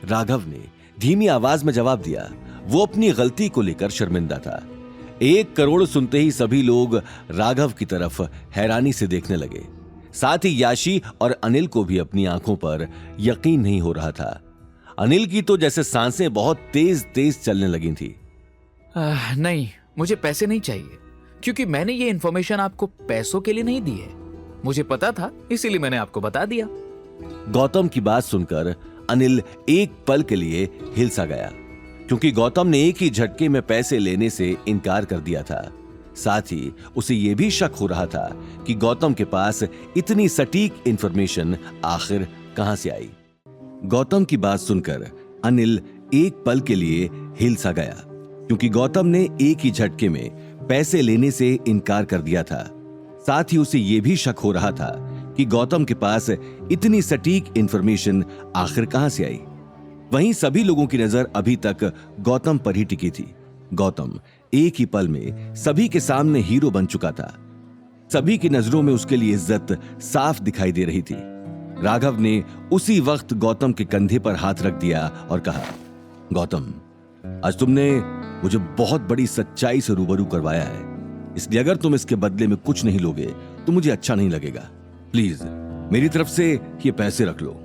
राघव ने धीमी आवाज में जवाब दिया। वो अपनी गलती को लेकर शर्मिंदा था। 1 करोड़ सुनते ही सभी लोग राघव की तरफ हैरानी से देखने लगे। साथ ही याशी और अनिल को भी अपनी आंखों पर यकीन नहीं हो रहा था। अनिल की तो जैसे सांसें बहुत तेज तेज चलने लगी थी। नहीं, मुझे पैसे नहीं चाहिए, क्योंकि मैंने ये इन्फॉर्मेशन आपको पैसों के लिए नहीं दी है। मुझे पता था, इसीलिए मैंने आपको बता दिया। गौतम की बात सुनकर अनिल एक पल के लिए हिल सा गया, क्योंकि गौतम ने एक ही झटके में पैसे लेने से इनकार कर दिया था। साथ ही उसे यह भी शक हो रहा था कि गौतम के पास इतनी सटीक इंफॉर्मेशन आखिर कहां से आई। गौतम की बात सुनकर अनिल एक पल के लिए हिल सा गया, क्योंकि गौतम ने एक ही झटके में पैसे लेने से इनकार कर दिया था। साथ ही उसे यह भी शक हो रहा था कि गौतम के पास इतनी सटीक इंफॉर्मेशन आखिर कहां से आई। वहीं सभी लोगों की नजर अभी तक गौतम पर ही टिकी थी। गौतम एक ही पल में सभी के सामने हीरो बन चुका था। सभी की नजरों में उसके लिए इज्जत साफ दिखाई दे रही थी। राघव ने उसी वक्त गौतम के कंधे पर हाथ रख दिया और कहा, गौतम, आज तुमने मुझे बहुत बड़ी सच्चाई से रूबरू करवाया है, इसलिए अगर तुम इसके बदले में कुछ नहीं लोगे तो मुझे अच्छा नहीं लगेगा। प्लीज मेरी तरफ से ये पैसे रख लो।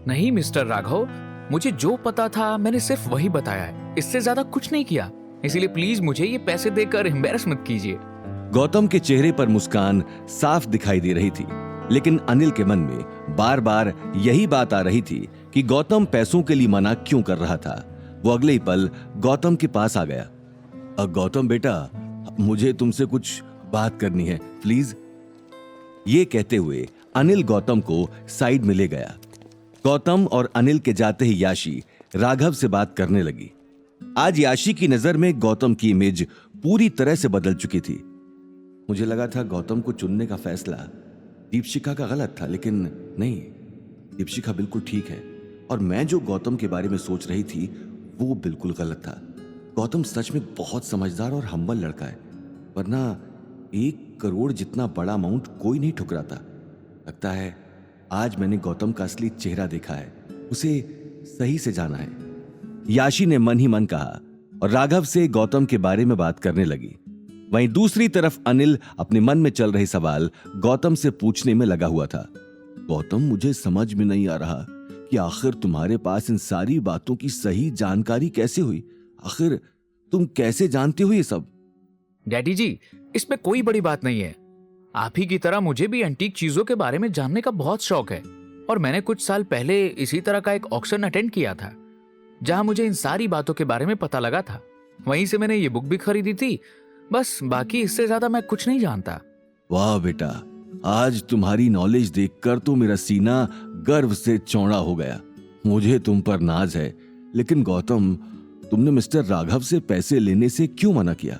नहीं मिस्टर राघव, मुझे जो पता था मैंने सिर्फ वही बताया है, इससे ज्यादा कुछ नहीं किया। इसीलिए प्लीज मुझे ये पैसे देकर एम्बैरस मत कीजिए। गौतम के चेहरे पर मुस्कान साफ दिखाई दे रही थी, लेकिन अनिल के मन में बार बार यही बात आ रही थी कि गौतम पैसों के लिए मना क्यों कर रहा था। वो अगले ही पल गौतम के पास आ गया। गौतम बेटा, मुझे तुमसे कुछ बात करनी है, प्लीज। ये कहते हुए अनिल गौतम को साइड में ले गया। गौतम और अनिल के जाते ही याशी राघव से बात करने लगी। आज याशी की नजर में गौतम की इमेज पूरी तरह से बदल चुकी थी। मुझे लगा था गौतम को चुनने का फैसला दीपशिखा का गलत था, लेकिन नहीं, दीपशिखा बिल्कुल ठीक है और मैं जो गौतम के बारे में सोच रही थी वो बिल्कुल गलत था। गौतम सच में बहुत समझदार और हम्बल लड़का है, वरना 1 करोड़ जितना बड़ा अमाउंट कोई नहीं ठुकराता। लगता है आज मैंने गौतम का असली चेहरा देखा है, उसे सही से जाना है। याशी ने मन ही मन कहा और राघव से गौतम के बारे में बात करने लगी। वहीं दूसरी तरफ अनिल अपने मन में चल रहे सवाल गौतम से पूछने में लगा हुआ था। गौतम, मुझे समझ में नहीं आ रहा कि आखिर तुम्हारे पास इन सारी बातों की सही जानकारी कैसे हुई। आखिर तुम कैसे जानते हो ये सब? डैडी जी, इसमें कोई बड़ी बात नहीं है। आप ही की तरह मुझे भी एंटीक चीजों के बारे में जानने का बहुत शौक है, और मैंने कुछ साल पहले इसी तरह का एक ऑक्शन अटेंड किया था, जहां मुझे इन सारी बातों के बारे में पता लगा था। वहीं से मैंने ये बुक भी खरीदी थी। बस बाकी इससे ज्यादा मैं कुछ नहीं जानता। वाह बेटा, आज तुम्हारी नॉलेज देखकर तो मेरा सीना गर्व से चौड़ा हो गया। मुझे तुम पर नाज है, लेकिन गौतम, तुमने मिस्टर राघव से पैसे लेने से क्यों मना किया?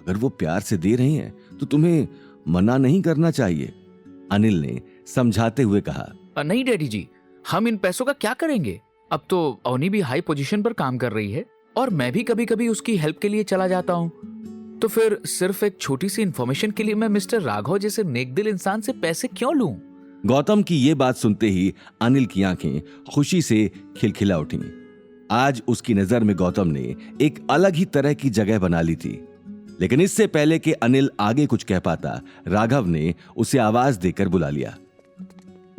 अगर वो प्यार से दे रहे हैं तो तुम्हें मना नहीं करना चाहिए, अनिल ने समझाते हुए कहा। नहीं डैडी जी, हम इन पैसों का क्या करेंगे? अब तो अवनी भी हाई पोजीशन पर काम कर रही है और मैं भी कभी कभी उसकी हेल्प के लिए चला जाता हूँ। तो फिर सिर्फ एक छोटी सी इंफॉर्मेशन के लिए मैं मिस्टर राघव जैसे नेकदिल इंसान से पैसे क्यों लूं? गौतम की ये बात सुनते ही अनिल की आंखें खुशी से खिलखिला उठी। आज उसकी नजर में गौतम ने एक अलग ही तरह की जगह बना ली थी। लेकिन इससे पहले कि अनिल आगे कुछ कह पाता, राघव ने उसे आवाज देकर बुला लिया।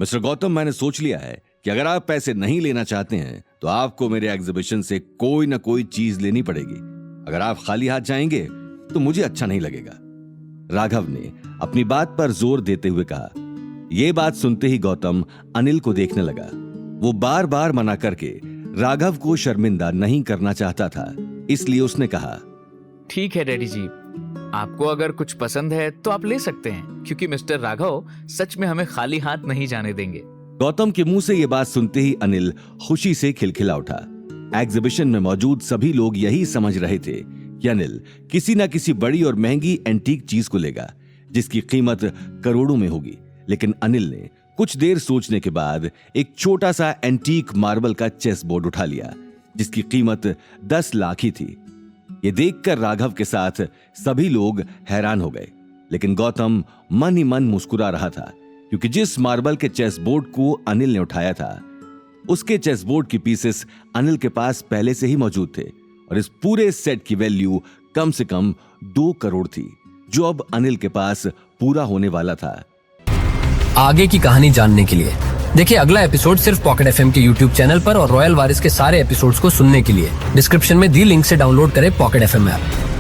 मिस्टर गौतम, मैंने सोच लिया है कि अगर आप पैसे नहीं लेना चाहते हैं तो आपको मेरे एग्जीबिशन से कोई ना कोई चीज लेनी पड़ेगी। अगर आप खाली हाथ जाएंगे तो मुझे अच्छा नहीं लगेगा, राघव ने अपनी बात पर जोर देते हुए कहा। यह बात सुनते ही गौतम अनिल को देखने लगा। वो बार बार मना करके राघव को शर्मिंदा नहीं करना चाहता था, इसलिए उसने कहा, ठीक है डैडी जी, आपको अगर कुछ पसंद है तो आप ले सकते हैं, क्योंकि मिस्टर राघव सच में हमें खाली हाथ नहीं जाने देंगे। गौतम के मुंह से यह बात सुनते ही अनिल खुशी से खिलखिला उठा। एग्जीबिशन में मौजूद सभी लोग यही समझ रहे थे कि अनिल किसी ना किसी बड़ी और महंगी एंटीक चीज को लेगा, जिसकी कीमत करोड़ों में होगी। लेकिन अनिल ने कुछ देर सोचने के बाद एक छोटा सा एंटीक मार्बल का चेस बोर्ड उठा लिया, जिसकी कीमत 10 लाख ही थी। ये देखकर राघव के साथ सभी लोग हैरान हो गए, लेकिन गौतम मन ही मन मुस्कुरा रहा था, क्योंकि जिस मार्बल के चेस बोर्ड को अनिल ने उठाया था उसके चेस बोर्ड की पीसेस अनिल के पास पहले से ही मौजूद थे और इस पूरे सेट की वैल्यू कम से कम 2 करोड़ थी, जो अब अनिल के पास पूरा होने वाला था। आगे की कहानी जानने के लिए देखिए अगला एपिसोड सिर्फ पॉकेट एफएम के यूट्यूब चैनल पर और रॉयल वारिस के सारे एपिसोड्स को सुनने के लिए डिस्क्रिप्शन में दी लिंक से डाउनलोड करें पॉकेट एफएम ऐप।